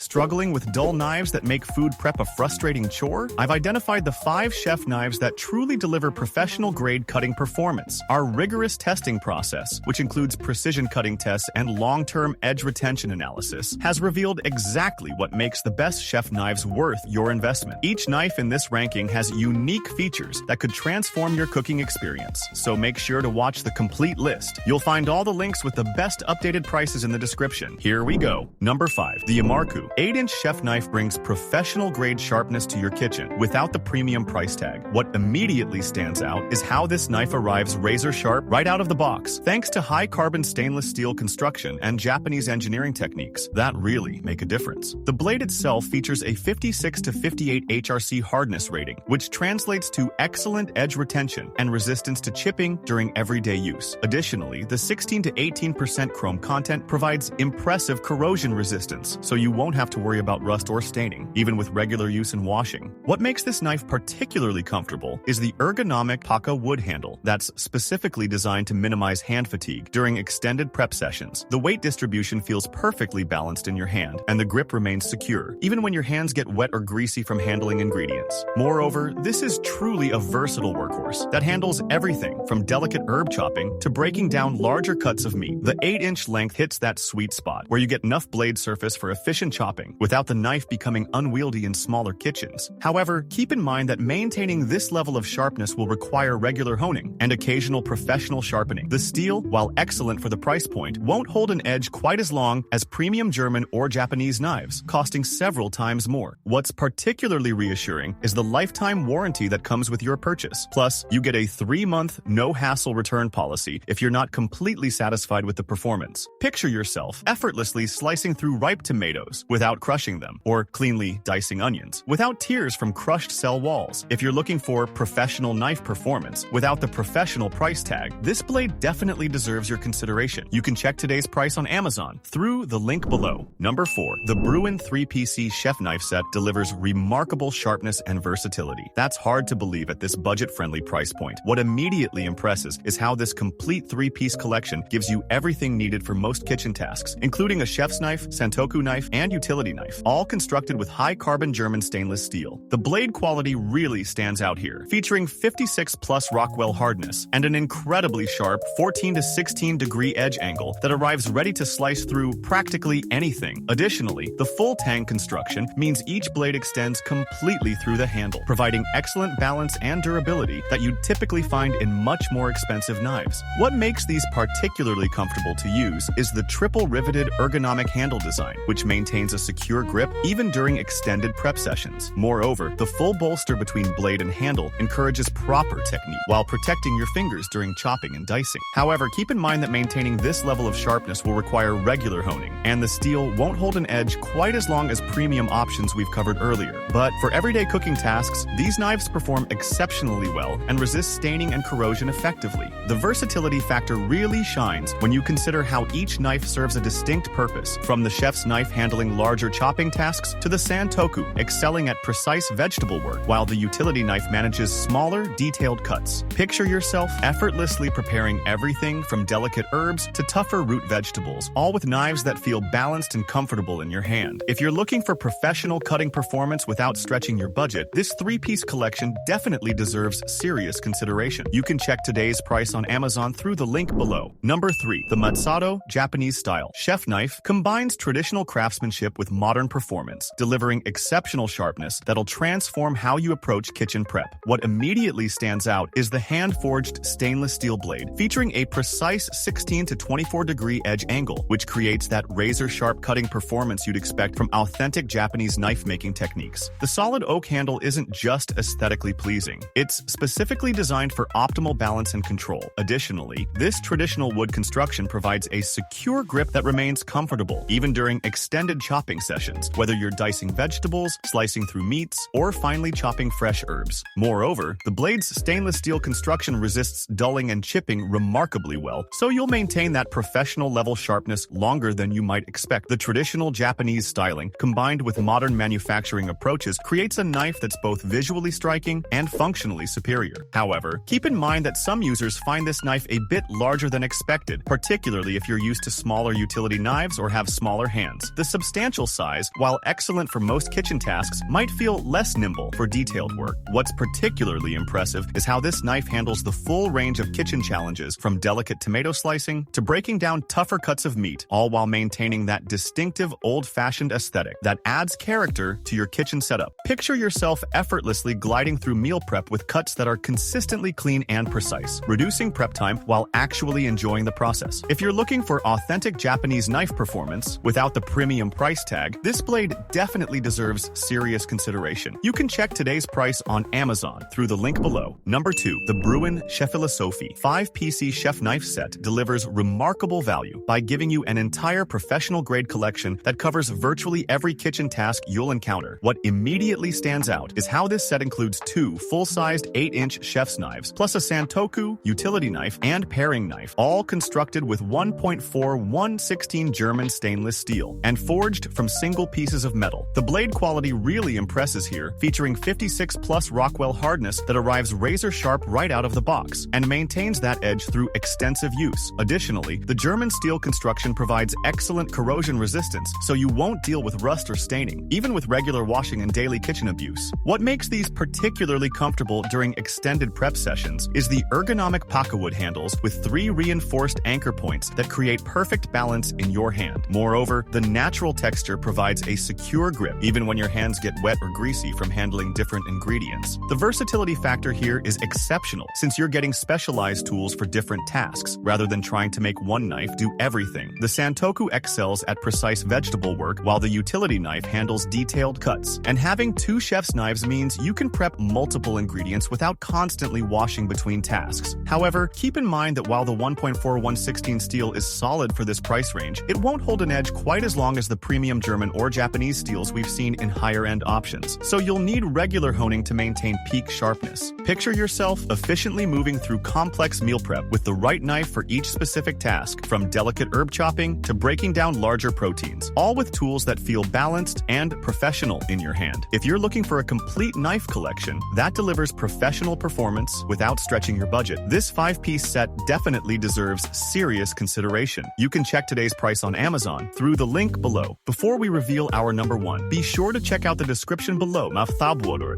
Struggling with dull knives that make food prep a frustrating chore? I've identified the 5 chef knives that truly deliver professional-grade cutting performance. Our rigorous testing process, which includes precision cutting tests and long-term edge retention analysis, has revealed exactly what makes the best chef knives worth your investment. Each knife in this ranking has unique features that could transform your cooking experience, so make sure to watch the complete list. You'll find all the links with the best updated prices in the description. Here we go. Number 5. The Imarku 8-inch chef knife brings professional-grade sharpness to your kitchen without the premium price tag. What immediately stands out is how this knife arrives razor-sharp right out of the box, thanks to high-carbon stainless steel construction and Japanese engineering techniques that really make a difference. The blade itself features a 56 to 58 HRC hardness rating, which translates to excellent edge retention and resistance to chipping during everyday use. Additionally, the 16 to 18% chrome content provides impressive corrosion resistance, so you won't have to worry about rust or staining, even with regular use and washing. What makes this knife particularly comfortable is the ergonomic Paka wood handle that's specifically designed to minimize hand fatigue during extended prep sessions. The weight distribution feels perfectly balanced in your hand, and the grip remains secure, even when your hands get wet or greasy from handling ingredients. Moreover, this is truly a versatile workhorse that handles everything from delicate herb chopping to breaking down larger cuts of meat. The 8-inch length hits that sweet spot where you get enough blade surface for efficient chopping without the knife becoming unwieldy in smaller kitchens. However, keep in mind that maintaining this level of sharpness will require regular honing and occasional professional sharpening. The steel, while excellent for the price point, won't hold an edge quite as long as premium German or Japanese knives, costing several times more. What's particularly reassuring is the lifetime warranty that comes with your purchase. Plus, you get a 3-month, no-hassle return policy if you're not completely satisfied with the performance. Picture yourself effortlessly slicing through ripe tomatoes without crushing them, or cleanly dicing onions without tears from crushed cell walls. If you're looking for professional knife performance without the professional price tag, this blade definitely deserves your consideration. You can check today's price on Amazon through the link below. Number 4. The Brewin 3PC chef knife set delivers remarkable sharpness and versatility. That's hard to believe at this budget-friendly price point. What immediately impresses is how this complete 3-piece collection gives you everything needed for most kitchen tasks, including a chef's knife, Santoku knife, and utility knife, all constructed with high-carbon German stainless steel. The blade quality really stands out here, featuring 56 plus Rockwell hardness and an incredibly sharp 14 to 16 degree edge angle that arrives ready to slice through practically anything. Additionally, the full tang construction means each blade extends completely through the handle, providing excellent balance and durability that you'd typically find in much more expensive knives. What makes these particularly comfortable to use is the triple riveted ergonomic handle design, which maintains a secure grip even during extended prep sessions. Moreover, the full bolster between blade and handle encourages proper technique while protecting your fingers during chopping and dicing. However, keep in mind that maintaining this level of sharpness will require regular honing, and the steel won't hold an edge quite as long as premium options we've covered earlier. But for everyday cooking tasks, these knives perform exceptionally well and resist staining and corrosion effectively. The versatility factor really shines when you consider how each knife serves a distinct purpose, from the chef's knife handling larger chopping tasks to the Santoku excelling at precise vegetable work, while the utility knife manages smaller, detailed cuts. Picture yourself effortlessly preparing everything from delicate herbs to tougher root vegetables, all with knives that feel balanced and comfortable in your hand. If you're looking for professional cutting performance without stretching your budget, this 3-piece collection definitely deserves serious consideration. You can check today's price on Amazon through the link below. Number 3. The Matsado Japanese style chef knife combines traditional craftsmanship with modern performance, delivering exceptional sharpness that'll transform how you approach kitchen prep. What immediately stands out is the hand-forged stainless steel blade, featuring a precise 16 to 24 degree edge angle, which creates that razor-sharp cutting performance you'd expect from authentic Japanese knife-making techniques. The solid oak handle isn't just aesthetically pleasing. It's specifically designed for optimal balance and control. Additionally, this traditional wood construction provides a secure grip that remains comfortable even during extended chopping sessions, whether you're dicing vegetables, slicing through meats, or finely chopping fresh herbs. Moreover, the blade's stainless steel construction resists dulling and chipping remarkably well, so you'll maintain that professional-level sharpness longer than you might expect. The traditional Japanese styling, combined with modern manufacturing approaches, creates a knife that's both visually striking and functionally superior. However, keep in mind that some users find this knife a bit larger than expected, particularly if you're used to smaller utility knives or have smaller hands. The substantial substantial size, while excellent for most kitchen tasks, might feel less nimble for detailed work. What's particularly impressive is how this knife handles the full range of kitchen challenges, from delicate tomato slicing to breaking down tougher cuts of meat, all while maintaining that distinctive old-fashioned aesthetic that adds character to your kitchen setup. Picture yourself effortlessly gliding through meal prep with cuts that are consistently clean and precise, reducing prep time while actually enjoying the process. If you're looking for authentic Japanese knife performance without the premium price tag, this blade definitely deserves serious consideration. You can check today's price on Amazon through the link below. Number 2. The Brewin CHEFILOSOPHI 5PC Chef Knife Set delivers remarkable value by giving you an entire professional-grade collection that covers virtually every kitchen task you'll encounter. What immediately stands out is how this set includes 2 full-sized 8-inch chef's knives, plus a Santoku, utility knife, and paring knife, all constructed with 1.4/116 German stainless steel and forged from single pieces of metal. The blade quality really impresses here, featuring 56+ Rockwell hardness that arrives razor-sharp right out of the box and maintains that edge through extensive use. Additionally, the German steel construction provides excellent corrosion resistance, so you won't deal with rust or staining, even with regular washing and daily kitchen abuse. What makes these particularly comfortable during extended prep sessions is the ergonomic pakawood handles with 3 reinforced anchor points that create perfect balance in your hand. Moreover, the natural texture provides a secure grip even when your hands get wet or greasy from handling different ingredients. The versatility factor here is exceptional, since you're getting specialized tools for different tasks, rather than trying to make one knife do everything. The Santoku excels at precise vegetable work, while the utility knife handles detailed cuts. And having 2 chef's knives means you can prep multiple ingredients without constantly washing between tasks. However, keep in mind that while the 1.4/116 steel is solid for this price range, it won't hold an edge quite as long as the premium German or Japanese steels we've seen in higher-end options, so you'll need regular honing to maintain peak sharpness. Picture yourself efficiently moving through complex meal prep with the right knife for each specific task, from delicate herb chopping to breaking down larger proteins, all with tools that feel balanced and professional in your hand. If you're looking for a complete knife collection that delivers professional performance without stretching your budget, this 5-piece set definitely deserves serious consideration. You can check today's price on Amazon through the link below. Before we reveal our number 1, be sure to check out the description below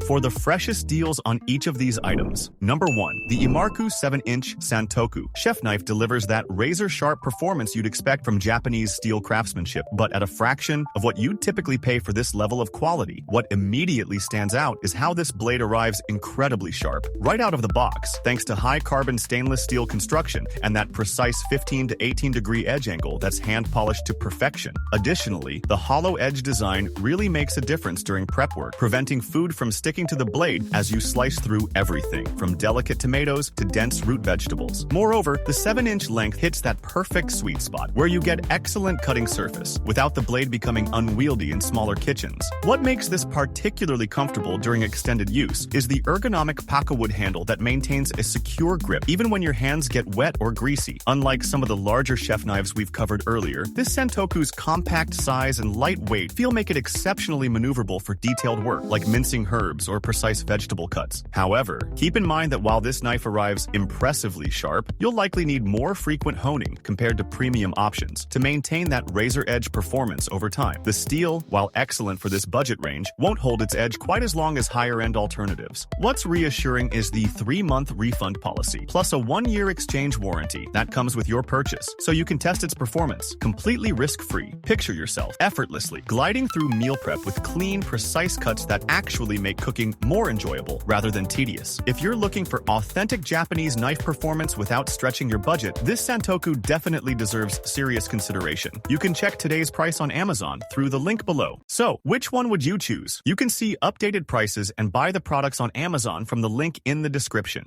for the freshest deals on each of these items. Number 1. The Imarku 7-inch Santoku chef knife delivers that razor-sharp performance you'd expect from Japanese steel craftsmanship, but at a fraction of what you'd typically pay for this level of quality. What immediately stands out is how this blade arrives incredibly sharp, right out of the box, thanks to high-carbon stainless steel construction and that precise 15 to 18 degree edge angle that's hand-polished to perfection. Additionally, the hollow edge design really makes a difference during prep work, preventing food from sticking to the blade as you slice through everything, from delicate tomatoes to dense root vegetables. Moreover, the 7-inch length hits that perfect sweet spot where you get excellent cutting surface without the blade becoming unwieldy in smaller kitchens. What makes this particularly comfortable during extended use is the ergonomic pakawood handle that maintains a secure grip even when your hands get wet or greasy. Unlike some of the larger chef knives we've covered earlier, this Santoku's compact size and light weight make it exceptionally maneuverable for detailed work like mincing herbs or precise vegetable cuts. However, keep in mind that while this knife arrives impressively sharp, you'll likely need more frequent honing compared to premium options to maintain that razor-edge performance over time. The steel, while excellent for this budget range, won't hold its edge quite as long as higher-end alternatives. What's reassuring is the 3-month refund policy, plus a 1-year exchange warranty that comes with your purchase, so you can test its performance completely risk-free. Picture yourself effortlessly gliding through meal prep with clean, precise cuts that actually make cooking more enjoyable rather than tedious. If you're looking for authentic Japanese knife performance without stretching your budget, this Santoku definitely deserves serious consideration. You can check today's price on Amazon through the link below. So, which one would you choose? You can see updated prices and buy the products on Amazon from the link in the description.